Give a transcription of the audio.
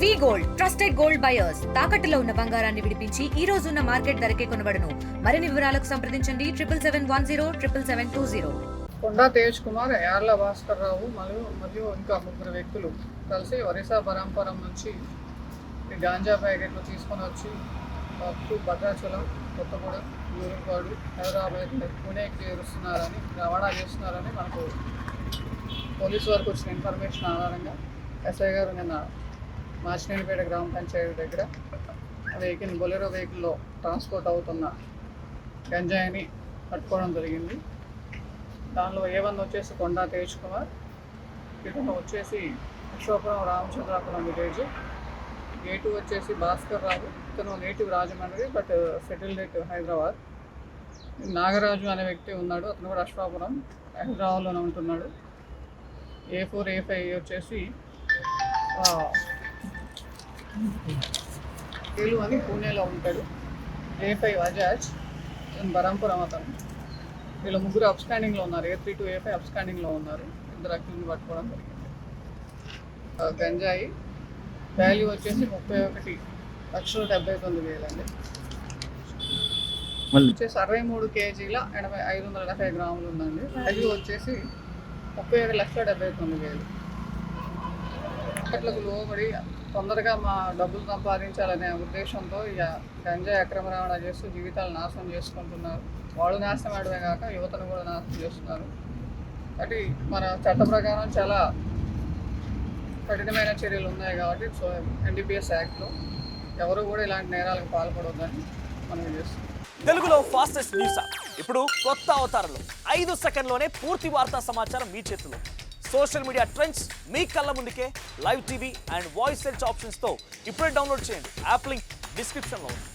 వి gold trusted gold buyers తాకట్టులో ఉన్న బంగారాన్ని విడిపించి ఈ రోజు ఉన్న మార్కెట్ ధరకే కొనబడును. మరిన్ని వివరాలకు సంప్రదించండి 7771077720. కొండా తేజ్ కుమార్, యార్ల భాస్కర్ రావు మరియు ఇంకా ముగ్గురు వ్యక్తులు కలిసి ఒరిస్సా బరంపురం నుంచి ఈ గాంజా ప్యాకెట్లు తీసుకొని వచ్చి భద్రాచలం, కొత్తగూడెం, యూరుపాడు, హైదరాబాద్, పూణేకి చేరుస్తున్నారని, రవాణా చేస్తున్నారని మనకు పోలీసు వారికి వచ్చిన ఇన్ఫర్మేషన్ ఆధారంగా ఎస్ఐ గారు నిన్న మాచినేనిపేట గ్రామ పంచాయతీ దగ్గర బొలెరో వెహికల్లో ట్రాన్స్పోర్ట్ అవుతున్న గంజాయిని పట్టుకోవడం జరిగింది. దానిలో A1 వచ్చేసి కొండా తేజ్ కుమార్, ఇతను వచ్చేసి అశోకపురం రామచంద్రాపురం విలేజ్. A2 వచ్చేసి భాస్కర్ రావు, ఇతను native Rajahmundry but settled at Hyderabad. Nagaraju అనే వ్యక్తి ఉన్నాడు, అతను కూడా అశ్వాపురం హైదరాబాద్లోనే ఉంటున్నాడు. A4, A5 వచ్చేసి ఏలు అని పూణేలో ఉంటాడు. A5 అజాజ్, బరంపురం అతను. వీళ్ళు ముగ్గురు అప్స్టాండింగ్లో ఉన్నారు. A3 to A5 అప్స్టాండింగ్లో ఉన్నారు. ఇద్దరు అక్కిని పట్టుకోవడం జరిగింది. గంజాయి వాల్యూ వచ్చేసి 31,79,000 అండి. వచ్చేసి 63 kg 580 గ్రాములు ఉందండి. వాల్యూ వచ్చేసి 31,79,000. అట్లకు లోబడి తొందరగా మా డబ్బులు సంపాదించాలనే ఉద్దేశంతో ఇక గంజాయి అక్రమ రవాణా చేస్తూ జీవితాలు నాశనం చేసుకుంటున్నారు. వాళ్ళు నాశనం అవడమే కాక యువతను కూడా నాశనం చేస్తున్నారు. కాబట్టి మన చట్ట ప్రకారం చాలా కఠినమైన చర్యలు ఉన్నాయి కాబట్టి NDPS యాక్ట్లో ఎవరు కూడా ఇలాంటి నేరాలకు పాల్పడవద్దని మనం చేస్తున్నాం. తెలుగులో ఫాస్టెస్ట్ న్యూస్ ఇప్పుడు కొత్త అవతారంలో 5 సెకండ్లోనే పూర్తి వార్తా సమాచారం మీ చేతిలో. సోషల్ మీడియా ట్రెండ్స్ మీ కళ్ళ ముందుకే live TV and voice search ఆప్షన్స్తో ఇప్పుడే డౌన్లోడ్ చేయండి. యాప్ లింక్ డిస్క్రిప్షన్లో ఉంది.